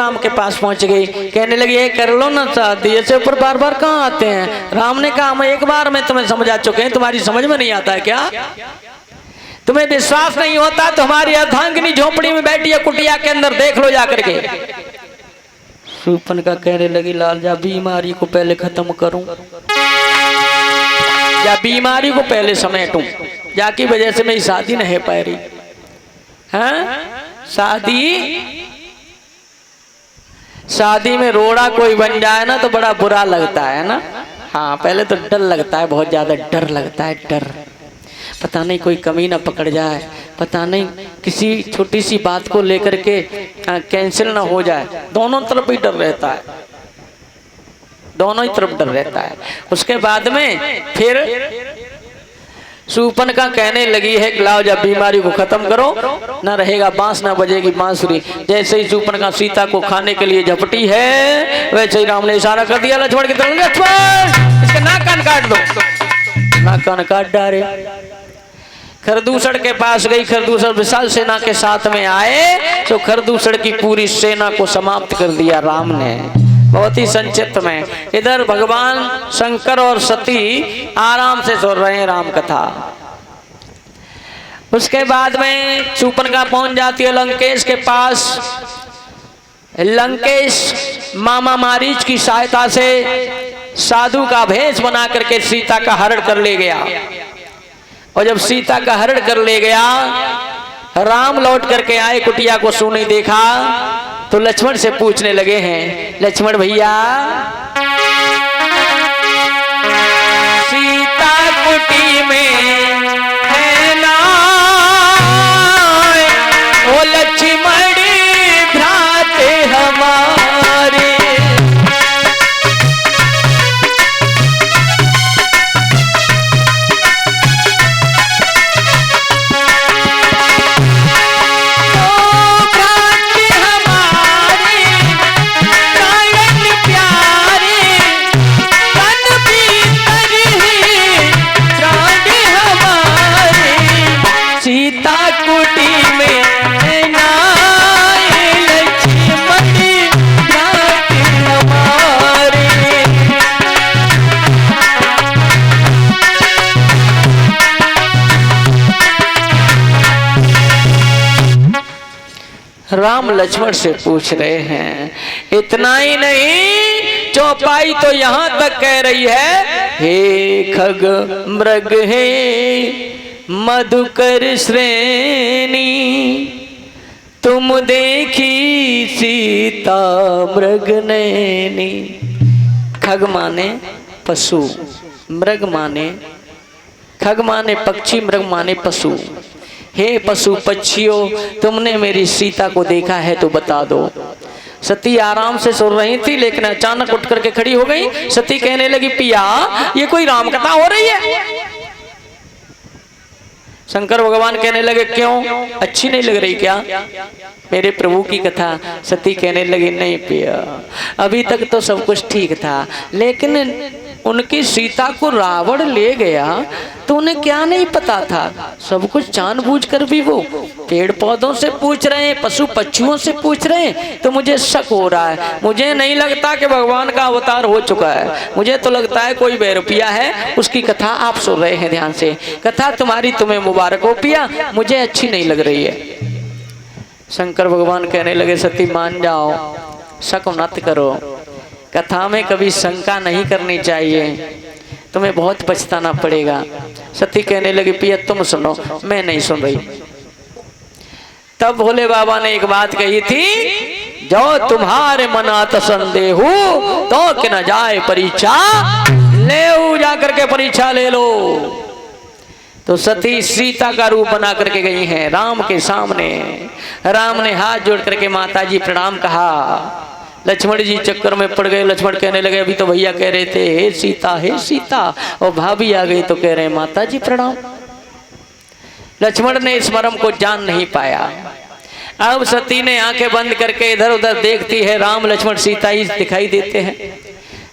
राम के पास पहुंच गई, कहने लगी ये कर लो ना शादी, ऐसे ऊपर बार बार कहाँ आते हैं। राम ने कहा मैं एक बार में तुम्हें समझा चुके हैं, तुम्हारी समझ में नहीं आता है क्या? तुम्हें विश्वास नहीं होता तो हमारी अर्धांगिनी झोपड़ी में बैठी है कुटिया के अंदर, देख लो जाकर के। शूर्पणखा कहने लगी लाल जा बीमारी को पहले खत्म करूं, या बीमारी को पहले समेटूं, जाकी वजह से मेरी शादी नहीं हो पा रही है। शादी में रोड़ा कोई बन जाए ना तो बड़ा बुरा लगता है ना। हाँ पहले तो डर लगता है, बहुत ज्यादा डर लगता है, डर पता नहीं कोई कमी ना पकड़ जाए, पता नहीं किसी छोटी सी बात को लेकर के कैंसिल ना हो जाए, दोनों तरफ ही डर रहता है, दोनों ही तरफ डर रहता है। उसके बाद में फिर शूर्पणखा कहने लगी है कि लाओ जब बीमारी को खत्म करो, ना रहेगा बांस ना बजेगी बांसुरी। जैसे ही शूर्पणखा सीता को खाने के लिए झपटी है, वैसे ही राम ने इशारा कर दिया लक्ष्मण की तरफ, लक्ष्मण इसके नाक कान काट दो, नाक कान काट डाले। खरदूषण के पास गई, खरदूषण विशाल सेना के साथ में आए तो खरदूषण की पूरी सेना को समाप्त कर दिया राम ने, बहुत ही संक्षिप्त में। इधर भगवान शंकर और सती आराम से सुन रहे हैं राम कथा। उसके बाद में शूर्पणखा पहुंच जाती है लंकेश के पास। लंकेश मामा मारीच की सहायता से साधु का भेष बना करके सीता का हरण कर ले गया, और जब सीता का हरण कर ले गया, राम लौट करके आए, कुटिया को सोने देखा तो लक्ष्मण से पूछने लगे हैं, लक्ष्मण भैया सीता कुटी में है ना ओ लक्ष्मण भ्राते हमारे। राम लक्ष्मण से पूछ रहे हैं, इतना ही नहीं चौपाई तो यहाँ तक कह रही है, हे खग मृग हे मधुकर श्रेणी, तुम देखी सीता मृग नैनी। खग माने पशु, मृग माने खग माने पक्षी, मृग माने पशु। हे पशु पक्षियों, तुमने मेरी सीता को देखा है तो बता दो। सती आराम से सो रही थी, लेकिन अचानक उठ करके खड़ी हो गई। सती कहने लगी पिया ये कोई राम कथा हो रही है। शंकर भगवान कहने लगे क्यों, अच्छी नहीं लग रही क्या मेरे प्रभु की कथा? सती कहने लगी नहीं पिया, अभी तक तो सब कुछ ठीक था, लेकिन उनकी सीता को रावण ले गया तो उन्हें क्या नहीं पता था, सब कुछ जानबूझ कर भी वो पेड़ पौधों से पूछ रहे हैं, पशु पक्षियों से पूछ रहे हैं, तो मुझे शक हो रहा है। मुझे नहीं लगता कि भगवान का अवतार हो चुका है, मुझे तो लगता है कोई बेरुपिया है, उसकी कथा आप सुन रहे हैं ध्यान से। कथा तुम्हारी तुम्हें मुबारक हो पिया, मुझे अच्छी नहीं लग रही है। शंकर भगवान कहने लगे सती मान जाओ, शक मत करो, कथा में कभी शंका नहीं करनी चाहिए, तुम्हें बहुत पछताना पड़ेगा। सती कहने लगी पिया तुम सुनो, मैं नहीं सुन रही। तब भोले बाबा ने एक बात कही थी, जो तुम्हारे मनात संदेह तो कि न जाए परीक्षा, ले जा करके परीक्षा ले लो। तो सती सीता का रूप बना करके गई हैं राम के सामने। राम ने हाथ जोड़ करके माता जी प्रणाम कहा। लक्ष्मण जी चक्कर में पड़ गए। लक्ष्मण कहने लगे अभी तो भैया कह रहे थे हे सीता हे सीता, और भाभी आ गई तो कह रहे हैं माता जी प्रणाम। लक्ष्मण ने इस मर्म को जान नहीं पाया। अब सती ने आंखें बंद करके इधर उधर देखती है, राम लक्ष्मण सीता ही दिखाई देते हैं।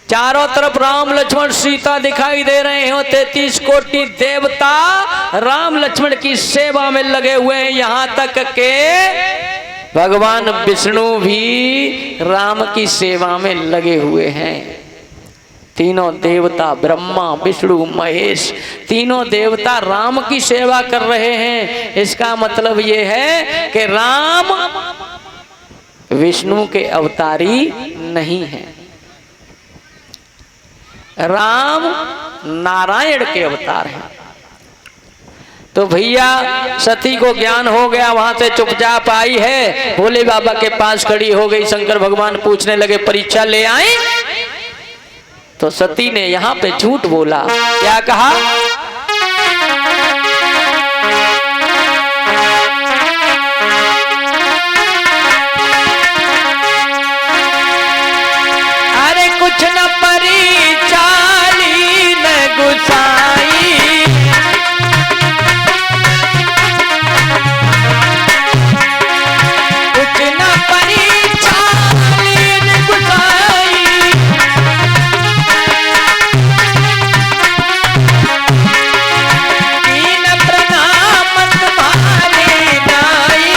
चारों तरफ राम लक्ष्मण सीता दिखाई दे रहे हो। 33 कोटि देवता राम लक्ष्मण की सेवा में लगे हुए हैं, यहाँ तक के भगवान विष्णु भी राम की सेवा में लगे हुए हैं। तीनों देवता ब्रह्मा विष्णु महेश तीनों देवता राम की सेवा कर रहे हैं। इसका मतलब ये है कि राम विष्णु के अवतारी नहीं है, राम नारायण के अवतार हैं। तो भैया सती को ज्ञान हो गया, वहां से चुपचाप आई है, भोले बाबा के पास खड़ी हो गई। शंकर भगवान पूछने लगे परीक्षा ले आए? तो सती ने यहां पे झूठ बोला। क्या कहा? अरे कुछ न परीक्षा ली न गुसाई, कुछ न परीक्षा ली न गुसाई, कीन प्रणाम तुम्हारे नाई।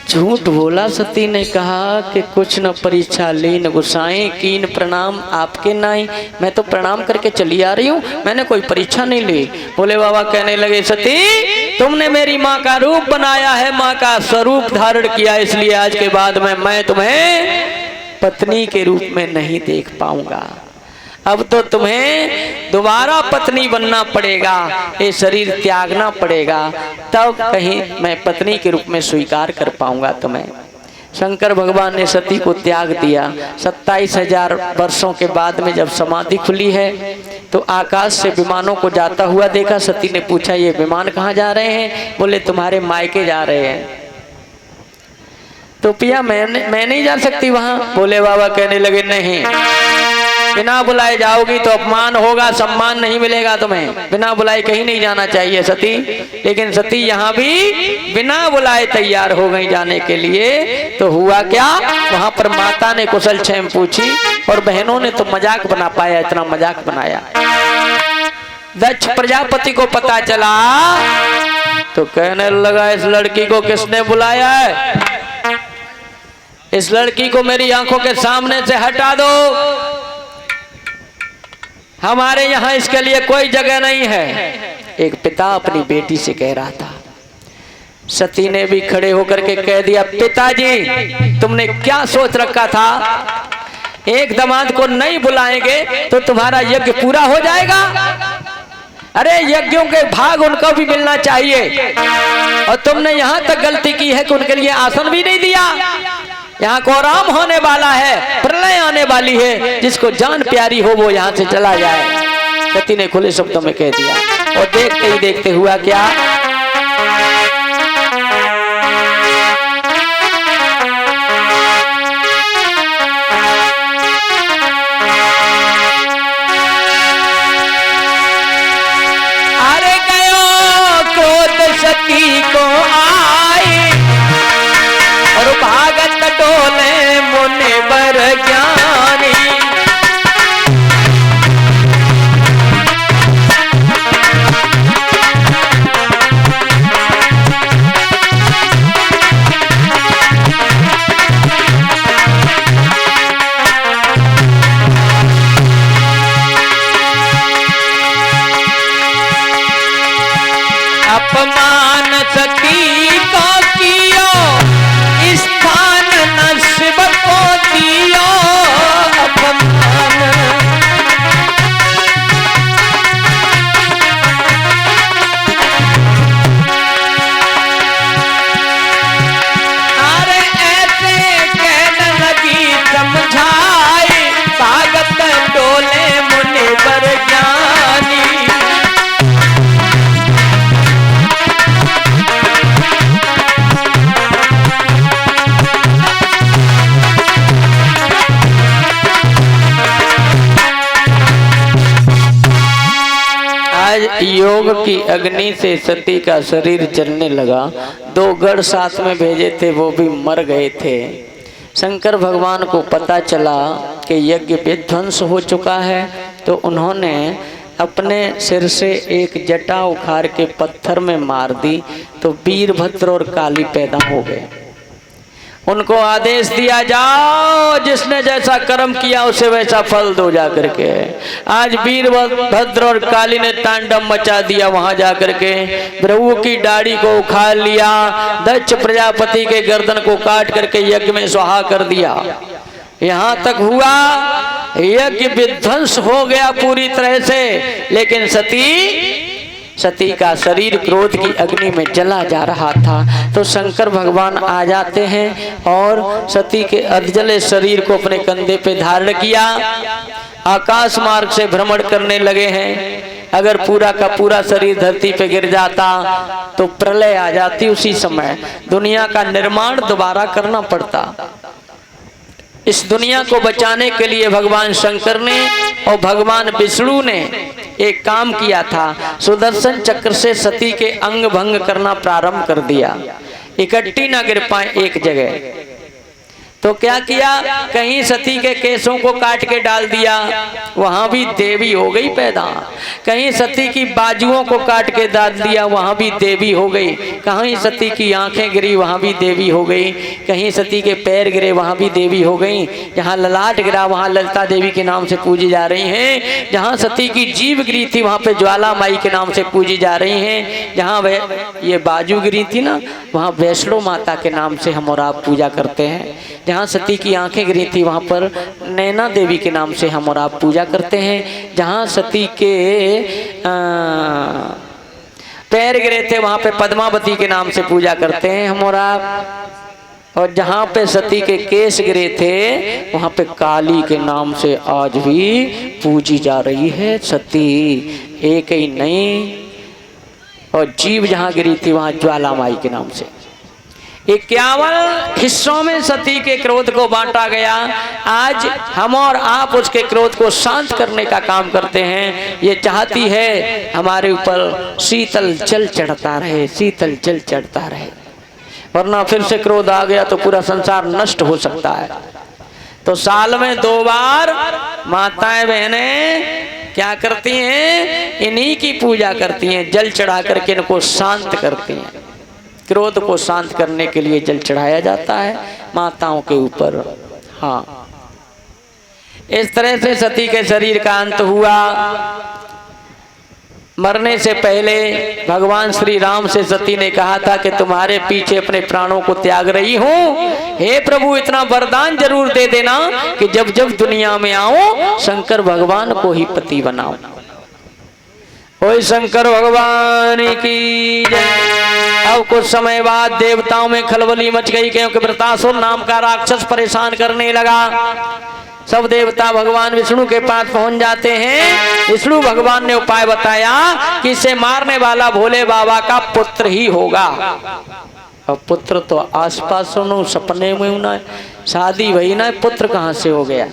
झूठ बोला सती ने, कहा कि कुछ न परीक्षा ली न गुसाएं, कीन प्रणाम आपके नाई। मैं तो प्रणाम करके चली आ रही हूँ, मैंने कोई परीक्षा नहीं ली। भोले बाबा कहने लगे सती तुमने मेरी माँ का रूप बनाया है, माँ का स्वरूप धारण किया, इसलिए आज के बाद मैं तुम्हें पत्नी के रूप में नहीं देख पाऊंगा। अब तो तुम्हें दोबारा पत्नी बनना पड़ेगा, ये शरीर त्यागना पड़ेगा, तब कहीं मैं पत्नी के रूप में स्वीकार कर पाऊंगा तुम्हें। शंकर भगवान ने सती को त्याग दिया। 27,000 वर्षों के बाद में जब समाधि खुली है तो आकाश से विमानों को जाता हुआ देखा। सती ने पूछा ये विमान कहाँ जा रहे हैं? बोले तुम्हारे मायके जा रहे हैं। तो पिया मैं नहीं जा सकती वहां। भोले बाबा कहने लगे नहीं, बिना बुलाए जाओगी तो अपमान होगा, सम्मान नहीं मिलेगा तुम्हें, बिना बुलाए कहीं नहीं जाना चाहिए सती। लेकिन सती यहाँ भी बिना बुलाए तैयार हो गई जाने के लिए। तो हुआ क्या, वहां पर माता ने कुशल क्षेम पूछी और बहनों ने तो मजाक बना पाया, इतना मजाक बनाया। दक्ष प्रजापति को पता चला तो कहने लगा इस लड़की को किसने बुलाया है? इस लड़की को मेरी आंखों के सामने से हटा दो, हमारे यहाँ इसके लिए कोई जगह नहीं है। एक पिता अपनी बेटी से कह रहा था। सती ने भी खड़े होकर के कह दिया पिताजी तुमने क्या सोच रखा था? एक दामाद को नहीं बुलाएंगे तो तुम्हारा यज्ञ पूरा हो जाएगा? अरे यज्ञों के भाग उनको भी मिलना चाहिए, और तुमने यहाँ तक गलती की है कि उनके लिए आसन भी नहीं दिया। यहाँ कोराम होने वाला है, प्रलय आने वाली है, जिसको जान प्यारी हो वो यहाँ से चला जाए। सती ने खुले शब्दों में कह दिया। और देखते ही देखते हुआ क्या, अरे गयो क्रोध सती को आए और भागत डोले मुनिवर ज्ञानी। अपमान सती को कियो, स्थान नसीब को दियो अपमान। अरे ऐसे कहने लगी समझाए, भागत डोले मुनिवर ज्ञानी। योग की अग्नि से सती का शरीर जलने लगा। 2 गढ़ साथ में भेजे थे, वो भी मर गए थे। शंकर भगवान को पता चला कि यज्ञ विध्वंस हो चुका है, तो उन्होंने अपने सिर से एक जटा उखाड़ के पत्थर में मार दी, तो वीरभद्र और काली पैदा हो गए। उनको आदेश दिया, जाओ जिसने जैसा कर्म किया उसे वैसा फल दो जा करके। आज वीरभद्र और काली ने तांडव मचा दिया। वहां जाकर के प्रभु की दाढ़ी को उखाड़ लिया, दक्ष प्रजापति के गर्दन को काट करके यज्ञ में स्वाहा कर दिया। यहाँ तक हुआ यज्ञ विध्वंस हो गया पूरी तरह से, लेकिन सती का शरीर क्रोध की अग्नि में जला जा रहा था। तो शंकर भगवान आ जाते हैं और सती के अधजले शरीर को अपने कंधे पे धारण किया, आकाश मार्ग से भ्रमण करने लगे हैं। अगर पूरा का पूरा शरीर धरती पे गिर जाता तो प्रलय आ जाती, उसी समय दुनिया का निर्माण दोबारा करना पड़ता। इस दुनिया को बचाने के लिए भगवान शंकर ने और भगवान विष्णु ने एक काम किया था, सुदर्शन चक्र से सती के अंग भंग करना प्रारंभ कर दिया, इकट्ठी न गिर पाए एक जगह। तो क्या किया, कहीं सती के केसों को काट के डाल दिया, वहां भी देवी हो गई पैदा। कहीं सती की बाजुओं को काट के डाल दिया, वहां भी देवी हो गई। कहीं सती की आंखें गिरी, वहां भी देवी हो गई। कहीं सती के पैर गिरे, वहां भी देवी हो गई। जहां ललाट गिरा वहां ललिता देवी के नाम से पूजी जा रही हैं। जहां सती की जीभ गिरी थी वहां पे ज्वाला माई के नाम से पूजी जा रही हैं। जहां ये बाजू गिरी थी ना, वहां वैष्णो माता के नाम से हम और आप पूजा करते हैं। जहाँ सती की आंखें गिरी थी वहाँ पर नैना देवी के नाम से हम और आप पूजा करते हैं। जहाँ सती के पैर गिरे थे वहाँ पे पद्मावती के नाम से पूजा करते हैं हम और आप। और जहाँ पे सती के केस गिरे थे वहाँ पे काली के नाम से आज भी पूजी जा रही है सती, एक ही नहीं। और जीव जहाँ गिरी थी वहाँ ज्वाला माई के नाम से। 51 हिस्सों में सती के क्रोध को बांटा गया। आज हम और आप उसके क्रोध को शांत करने का काम करते हैं। ये चाहती है हमारे ऊपर शीतल जल चढ़ता रहे, शीतल जल चढ़ता रहे, वरना फिर से क्रोध आ गया तो पूरा संसार नष्ट हो सकता है। तो साल में 2 बार माताएं बहनें क्या करती हैं, इन्हीं की पूजा करती हैं, जल चढ़ा करके इनको शांत करती हैं। क्रोध को शांत करने के लिए जल चढ़ाया जाता है माताओं के ऊपर। हाँ, इस तरह से सती के शरीर का अंत हुआ। मरने से पहले भगवान श्री राम से सती ने कहा था कि तुम्हारे पीछे अपने प्राणों को त्याग रही हूँ, हे प्रभु इतना वरदान जरूर दे देना कि जब जब दुनिया में आओ शंकर भगवान को ही पति बनाओ। ओए शंकर भगवान की जय। अब कुछ समय बाद देवताओं में खलबली मच गई, क्योंकि वृत्रासुर नाम का राक्षस परेशान करने लगा। सब देवता भगवान विष्णु के पास पहुंच जाते हैं। विष्णु भगवान ने उपाय बताया कि इसे मारने वाला भोले बाबा का पुत्र ही होगा। अब पुत्र तो आसपास सुनो, सपने में ना, शादी वही ना, पुत्र कहाँ से हो गया।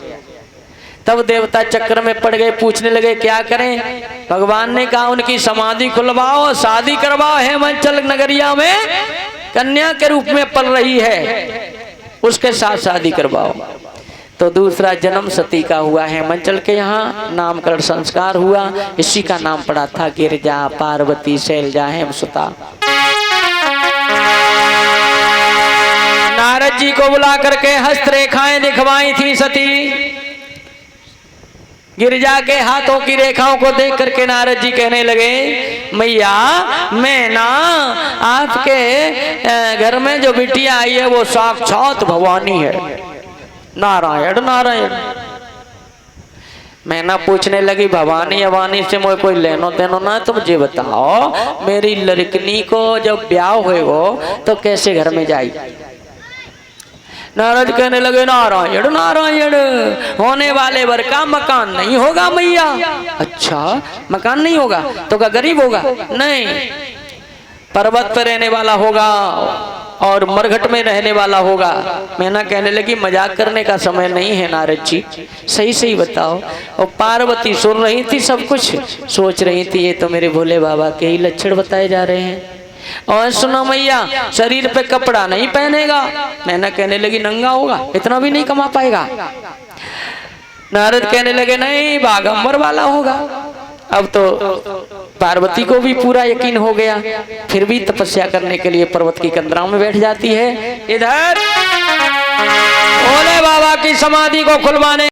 तब देवता चक्र में पड़ गए, पूछने लगे क्या करें। भगवान ने कहा उनकी समाधि खुलवाओ, शादी करवाओ। हेमंचल नगरिया में कन्या के रूप में पल रही है, उसके साथ शादी करवाओ। तो दूसरा जन्म सती का हुआ हेमंचल के यहाँ, नामकरण संस्कार हुआ। इसी का नाम पड़ा था गिरिजा, पार्वती, शैलजा, हेमसुता। नारद जी को बुला करके हस्तरेखाएं दिखवाई थी सती। गिरिजा के हाथों की रेखाओं को देख करके नारद जी कहने लगे, मैया मैं ना आपके घर में जो बिटिया आई है वो साक्षात भवानी है। नारायण नारायण। मैं ना पूछने लगी भवानी अवानी से मुझे कोई लेनो देनो ना, तो मुझे बताओ मेरी लड़कनी को जब ब्याह हुए वो तो कैसे घर में जाई। नारद कहने लगे नारायण नारायण, होने वाले वर का मकान नहीं होगा मैया। अच्छा मकान नहीं होगा तो क्या गरीब होगा? नहीं, पर्वत पर रहने वाला होगा और मरघट में रहने वाला होगा। मैना कहने लगी मजाक करने का समय नहीं है नारद जी, सही सही बताओ। और पार्वती सुन रही थी सब कुछ, सोच रही थी ये तो मेरे भोले बाबा के ही लक्षण बताए जा रहे हैं। और सुनो मैया शरीर पे कपड़ा नहीं पहनेगा। मैना कहने लगी नंगा होगा, इतना भी नहीं कमा पाएगा। नारद कहने लगे नहीं, बागंबर वाला होगा। अब तो पार्वती को भी पूरा यकीन हो गया, फिर भी तपस्या करने के लिए पर्वत की कंदराओं में बैठ जाती है। इधर भोले बाबा की समाधि को खुलवाने